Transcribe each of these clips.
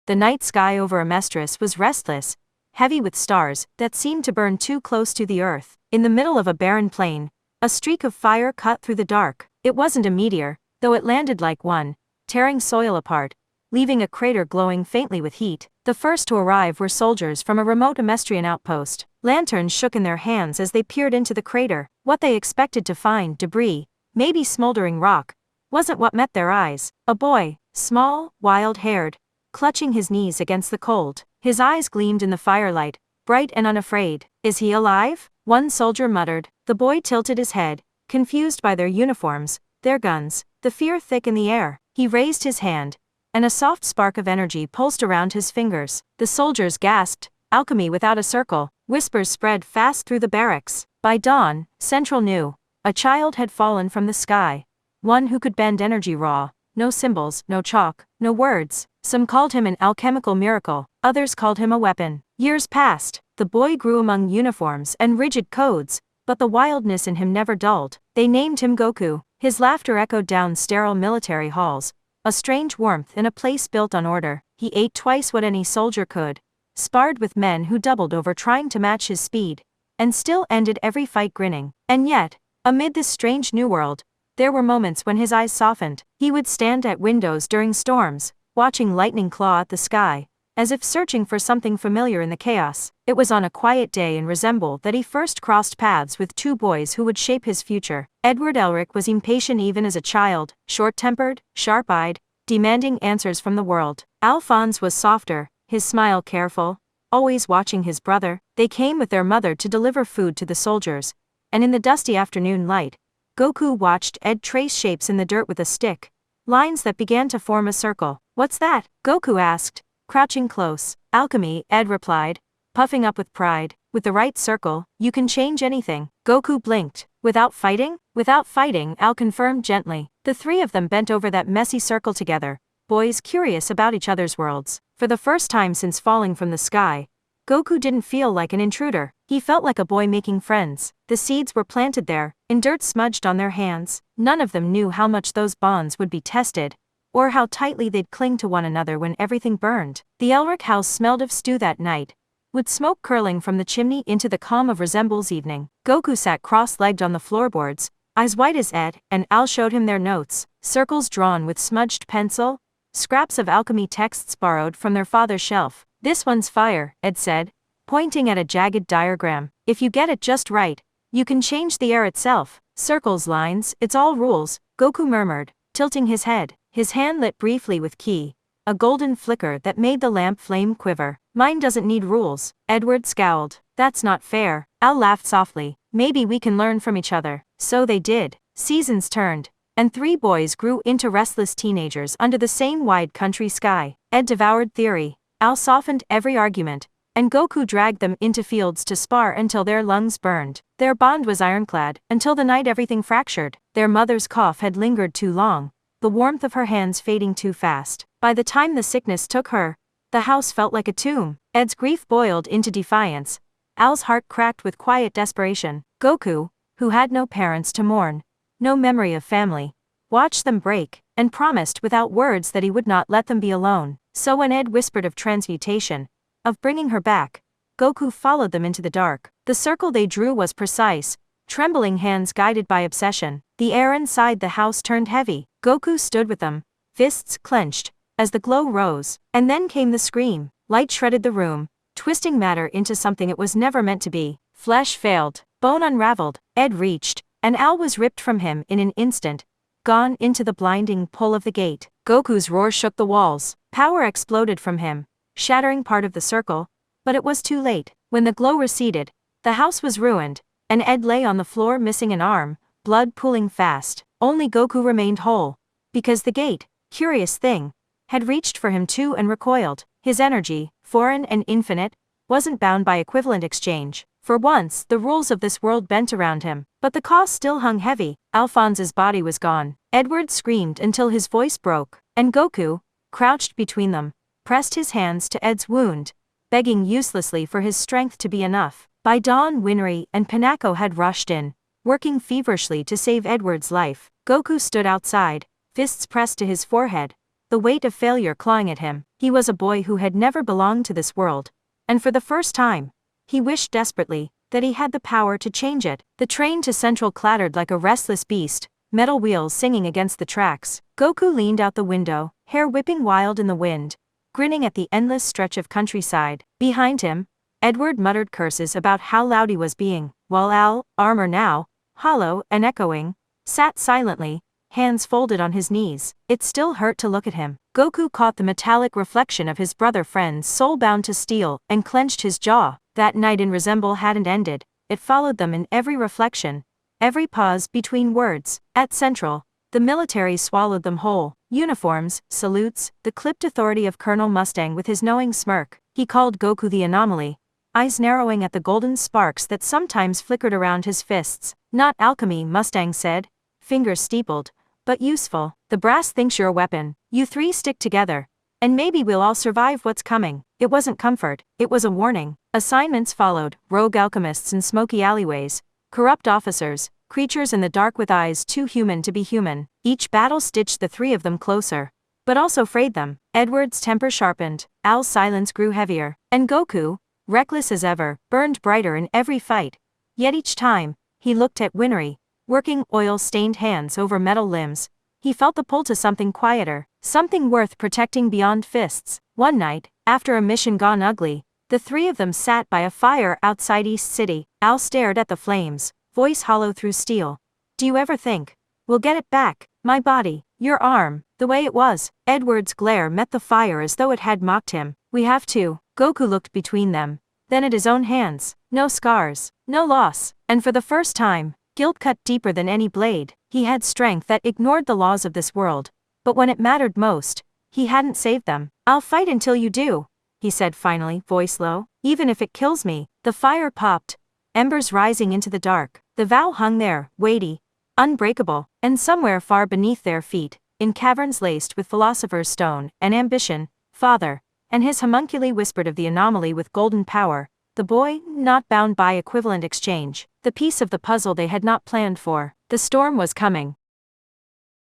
The night sky over Amestris was restless, heavy with stars that seemed to burn too close to the earth. In the middle of a barren plain, a streak of fire cut through the dark. It wasn't a meteor, though it landed like one, tearing soil apart, leaving a crater glowing faintly with heat. The first to arrive were soldiers from a remote Amestrian outpost. Lanterns shook in their hands as they peered into the crater. What they expected to find, debris, maybe smoldering rock, wasn't what met their eyes. A boy, small, wild-haired, clutching his knees against the cold. His eyes gleamed in the firelight, bright and unafraid. "Is he alive?" one soldier muttered. The boy tilted his head, confused by their uniforms, their guns, the fear thick in the air. He raised his hand, and a soft spark of energy pulsed around his fingers. The soldiers gasped. Alchemy without a circle. Whispers spread fast through the barracks. By dawn, Central knew. A child had fallen from the sky. One who could bend energy raw. No symbols, no chalk, no words. Some called him an alchemical miracle. Others called him a weapon. Years passed. The boy grew among uniforms and rigid codes, but the wildness in him never dulled. They named him Goku. His laughter echoed down sterile military halls, a strange warmth in a place built on order. He ate twice what any soldier could, sparred with men who doubled over trying to match his speed, and still ended every fight grinning. And yet, amid this strange new world, there were moments when his eyes softened. He would stand at windows during storms, watching lightning claw at the sky, as if searching for something familiar in the chaos. It was on a quiet day in Resemble that he first crossed paths with two boys who would shape his future. Edward Elric was impatient even as a child, short-tempered, sharp-eyed, demanding answers from the world. Alphonse was softer, his smile careful, always watching his brother. They came with their mother to deliver food to the soldiers, and in the dusty afternoon light, Goku watched Ed trace shapes in the dirt with a stick, lines that began to form a circle. "What's that?" Goku asked, crouching close. "Alchemy," Ed replied, puffing up with pride. "With the right circle, you can change anything." Goku blinked. "Without fighting?" "Without fighting," Al confirmed gently. The three of them bent over that messy circle together, boys curious about each other's worlds. For the first time since falling from the sky, Goku didn't feel like an intruder. He felt like a boy making friends. The seeds were planted there, and dirt smudged on their hands. None of them knew how much those bonds would be tested, or how tightly they'd cling to one another when everything burned. The Elric house smelled of stew that night, with smoke curling from the chimney into the calm of Resemble's evening. Goku sat cross-legged on the floorboards, eyes white as Ed, and Al showed him their notes, circles drawn with smudged pencil, scraps of alchemy texts borrowed from their father's shelf. "This one's fire," Ed said, pointing at a jagged diagram. "If you get it just right, you can change the air itself." "Circles, lines, it's all rules," Goku murmured, tilting his head. His hand lit briefly with ki, a golden flicker that made the lamp flame quiver. "Mine doesn't need rules." Edward scowled. "That's not fair." Al laughed softly. "Maybe we can learn from each other." So they did. Seasons turned, and three boys grew into restless teenagers under the same wide country sky. Ed devoured theory, Al softened every argument, and Goku dragged them into fields to spar until their lungs burned. Their bond was ironclad, until the night everything fractured. Their mother's cough had lingered too long, the warmth of her hands fading too fast. By the time the sickness took her, the house felt like a tomb. Ed's grief boiled into defiance. Al's heart cracked with quiet desperation. Goku, who had no parents to mourn, no memory of family, watched them break, and promised without words that he would not let them be alone. So when Ed whispered of transmutation, of bringing her back, Goku followed them into the dark. The circle they drew was precise, trembling hands guided by obsession. The air inside the house turned heavy. Goku stood with them, fists clenched, as the glow rose. And then came the scream. Light shredded the room, twisting matter into something it was never meant to be. Flesh failed, bone unraveled. Ed reached, and Al was ripped from him in an instant, gone into the blinding pull of the gate. Goku's roar shook the walls. Power exploded from him, shattering part of the circle, but it was too late. When the glow receded, the house was ruined, and Ed lay on the floor missing an arm, blood pooling fast. Only Goku remained whole, because the gate, curious thing, had reached for him too and recoiled. His energy, foreign and infinite, wasn't bound by equivalent exchange. For once, the rules of this world bent around him, but the cost still hung heavy. Alphonse's body was gone. Edward screamed until his voice broke, and Goku, crouched between them, pressed his hands to Ed's wound, begging uselessly for his strength to be enough. By dawn, Winry and Pinako had rushed in, working feverishly to save Edward's life. Goku stood outside, fists pressed to his forehead, the the weight of failure clawing at him. He was a boy who had never belonged to this world. And for the first time, he wished desperately that he had the power to change it. The train to Central clattered like a restless beast, metal wheels singing against the tracks. Goku leaned out the window, hair whipping wild in the wind, grinning at the endless stretch of countryside. Behind him, Edward muttered curses about how loud he was being, while Al, armor now, hollow and echoing, sat silently, hands folded on his knees. It still hurt to look at him. Goku caught the metallic reflection of his brother friend's soul bound to steel and clenched his jaw. That night in Resemble hadn't ended. It followed them in every reflection, every pause between words. At Central, the military swallowed them whole. Uniforms, salutes, the clipped authority of Colonel Mustang with his knowing smirk. He called Goku the anomaly, eyes narrowing at the golden sparks that sometimes flickered around his fists. Not alchemy, Mustang said, fingers steepled, but useful. The brass thinks you're a weapon. You three stick together, and maybe we'll all survive what's coming. It wasn't comfort, it was a warning. Assignments followed, rogue alchemists in smoky alleyways, corrupt officers, creatures in the dark with eyes too human to be human. Each battle stitched the three of them closer, but also frayed them. Edward's temper sharpened, Al's silence grew heavier, and Goku, reckless as ever, burned brighter in every fight. Yet each time, he looked at Winry, working oil-stained hands over metal limbs. He felt the pull to something quieter, something worth protecting beyond fists. One night, after a mission gone ugly, the three of them sat by a fire outside East City. Al stared at the flames, voice hollow through steel. Do you ever think we'll get it back? My body, your arm, the way it was. Edward's glare met the fire as though it had mocked him. We have to. Goku looked between them, then at his own hands. No scars, no loss, and for the first time, guilt cut deeper than any blade. He had strength that ignored the laws of this world, but when it mattered most, he hadn't saved them. I'll fight until you do, he said finally, voice low. Even if it kills me. The fire popped, embers rising into the dark. The vow hung there, weighty, unbreakable, and somewhere far beneath their feet, in caverns laced with philosopher's stone and ambition, Father, and his homunculi whispered of the anomaly with golden power, the boy, not bound by equivalent exchange, the piece of the puzzle they had not planned for. The storm was coming.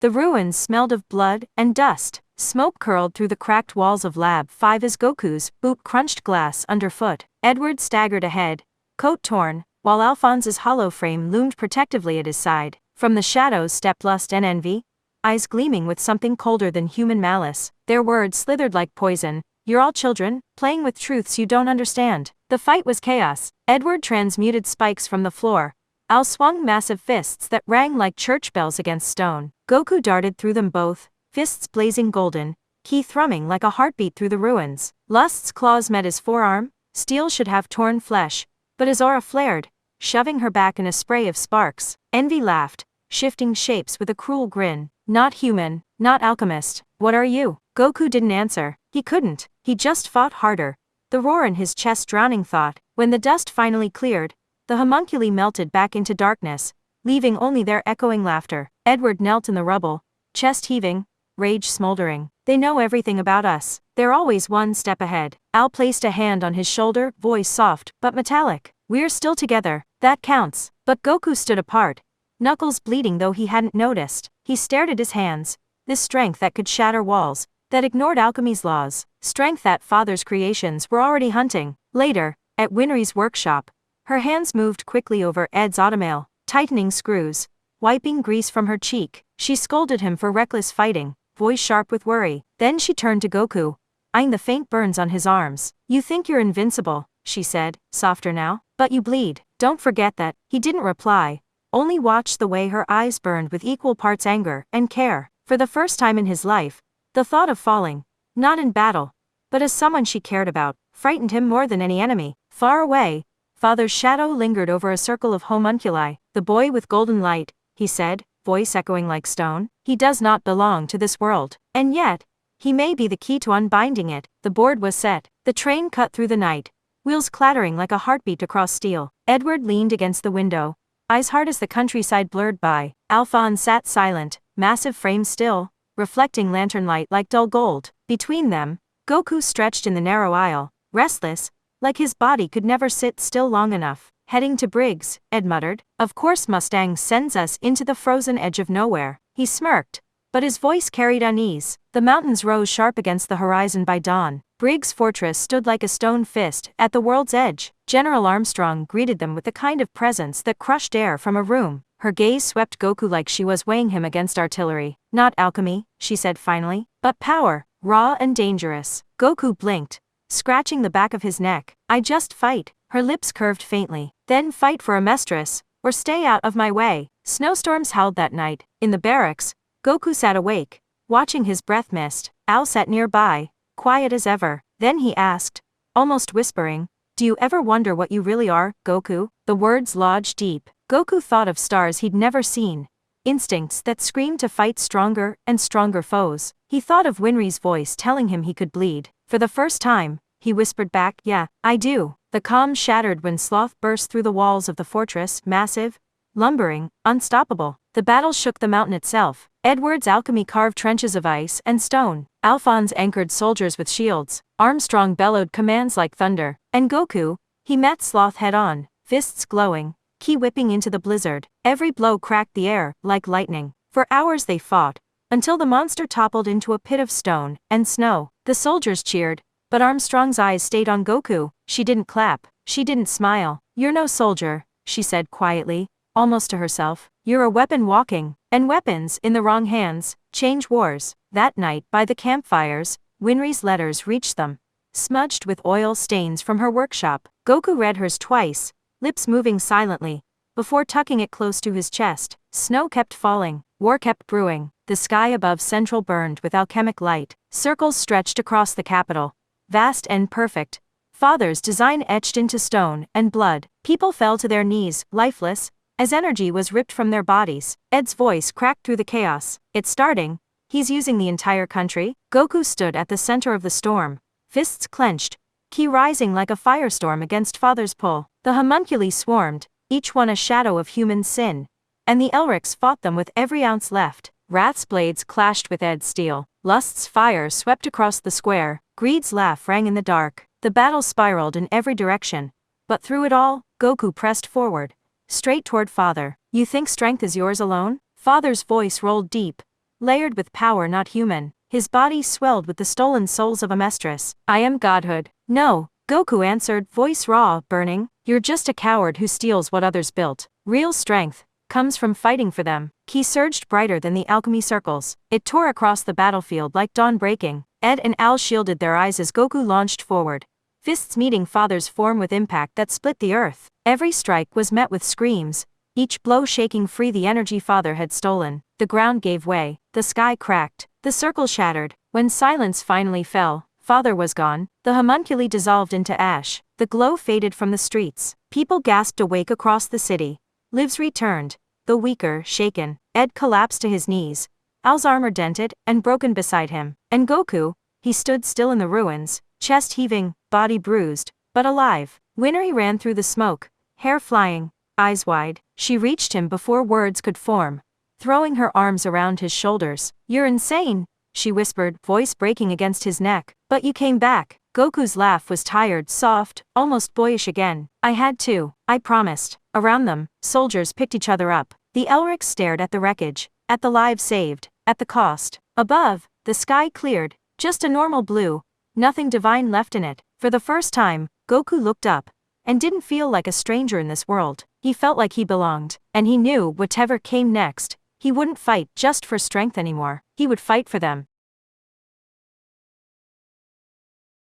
The ruins smelled of blood and dust. Smoke curled through the cracked walls of Lab 5 as Goku's boot crunched glass underfoot. Edward staggered ahead, coat torn, while Alphonse's hollow frame loomed protectively at his side. From the shadows stepped lust and envy, eyes gleaming with something colder than human malice. Their words slithered like poison. You're all children, playing with truths you don't understand. The fight was chaos. Edward transmuted spikes from the floor. Al swung massive fists that rang like church bells against stone. Goku darted through them both, fists blazing golden, ki thrumming like a heartbeat through the ruins. Lust's claws met his forearm. Steel should have torn flesh, but his aura flared, shoving her back in a spray of sparks. Envy laughed, shifting shapes with a cruel grin. Not human, not alchemist. What are you? Goku didn't answer. He couldn't. He just fought harder, the roar in his chest drowning thought. When the dust finally cleared, the homunculi melted back into darkness, leaving only their echoing laughter. Edward knelt in the rubble, chest heaving, rage smoldering. They know everything about us. They're always one step ahead. Al placed a hand on his shoulder, voice soft but metallic. We're still together. That counts. But Goku stood apart, knuckles bleeding though he hadn't noticed. He stared at his hands, this strength that could shatter walls, that ignored alchemy's laws, strength that Father's creations were already hunting. Later, at Winry's workshop, her hands moved quickly over Ed's automail, tightening screws, wiping grease from her cheek. She scolded him for reckless fighting, voice sharp with worry. Then she turned to Goku, eyeing the faint burns on his arms. You think you're invincible, she said, softer now, but you bleed. Don't forget that. He didn't reply, only watched the way her eyes burned with equal parts anger and care. For the first time in his life, the thought of falling, not in battle, but as someone she cared about, frightened him more than any enemy. Far away, Father's shadow lingered over a circle of homunculi. The boy with golden light, he said, voice echoing like stone. He does not belong to this world. And yet, he may be the key to unbinding it. The board was set. The train cut through the night, wheels clattering like a heartbeat across steel. Edward leaned against the window, eyes hard as the countryside blurred by. Alphonse sat silent, massive frame still, reflecting lantern light like dull gold. Between them, Goku stretched in the narrow aisle, restless, like his body could never sit still long enough. Heading to Briggs, Ed muttered. Of course Mustang sends us into the frozen edge of nowhere. He smirked, but his voice carried unease. The mountains rose sharp against the horizon by dawn. Briggs' fortress stood like a stone fist at the world's edge. General Armstrong greeted them with the kind of presence that crushed air from a room. Her gaze swept Goku like she was weighing him against artillery. Not alchemy, she said finally, but power, raw and dangerous. Goku blinked, scratching the back of his neck. I just fight. Her lips curved faintly. Then fight for Amestris, or stay out of my way. Snowstorms howled that night. In the barracks, Goku sat awake, watching his breath mist. Al sat nearby, quiet as ever. Then he asked, almost whispering, do you ever wonder what you really are, Goku? The words lodged deep. Goku thought of stars he'd never seen, instincts that screamed to fight stronger and stronger foes. He thought of Winry's voice telling him he could bleed. For the first time, he whispered back, yeah, I do. The calm shattered when Sloth burst through the walls of the fortress, massive, lumbering, unstoppable. The battle shook the mountain itself. Edward's alchemy carved trenches of ice and stone. Alphonse anchored soldiers with shields. Armstrong bellowed commands like thunder. And Goku, he met Sloth head-on, fists glowing, ki whipping into the blizzard. Every blow cracked the air, like lightning. For hours they fought, until the monster toppled into a pit of stone and snow. The soldiers cheered, but Armstrong's eyes stayed on Goku. She didn't clap. She didn't smile. You're no soldier, she said quietly, almost to herself. You're a weapon walking, and weapons, in the wrong hands, change wars. That night, by the campfires, Winry's letters reached them, smudged with oil stains from her workshop. Goku read hers twice, lips moving silently, before tucking it close to his chest. Snow kept falling, war kept brewing. The sky above Central burned with alchemic light. Circles stretched across the capital, vast and perfect. Father's design etched into stone and blood. People fell to their knees, lifeless, as energy was ripped from their bodies. Ed's voice cracked through the chaos. It's starting. He's using the entire country. Goku stood at the center of the storm, fists clenched, ki rising like a firestorm against Father's pull. The homunculi swarmed, each one a shadow of human sin, and the Elrics fought them with every ounce left. Wrath's blades clashed with Ed's steel. Lust's fire swept across the square. Greed's laugh rang in the dark. The battle spiraled in every direction. But through it all, Goku pressed forward, straight toward Father. You think strength is yours alone? Father's voice rolled deep, layered with power not human. His body swelled with the stolen souls of Amestris. I am godhood. No, Goku answered, voice raw, burning. You're just a coward who steals what others built. Real strength comes from fighting for them. Ki surged brighter than the alchemy circles. It tore across the battlefield like dawn breaking. Ed and Al shielded their eyes as Goku launched forward, fists meeting Father's form with impact that split the earth. Every strike was met with screams, each blow shaking free the energy Father had stolen. The ground gave way, the sky cracked, the circle shattered. When silence finally fell, Father was gone. The homunculi dissolved into ash. The glow faded from the streets. People gasped awake across the city. Lives returned, though weaker, shaken. Ed collapsed to his knees, Al's armor dented and broken beside him. And Goku, he stood still in the ruins, chest heaving, body bruised, but alive. Winry ran through the smoke, hair flying, eyes wide. She reached him before words could form, throwing her arms around his shoulders. You're insane, she whispered, voice breaking against his neck. But you came back. Goku's laugh was tired, soft, almost boyish again. I had to. I promised. Around them, soldiers picked each other up. The Elrics stared at the wreckage, at the lives saved, at the cost. Above, the sky cleared, just a normal blue, nothing divine left in it. For the first time, Goku looked up, and didn't feel like a stranger in this world. He felt like he belonged, and he knew whatever came next, he wouldn't fight just for strength anymore. He would fight for them.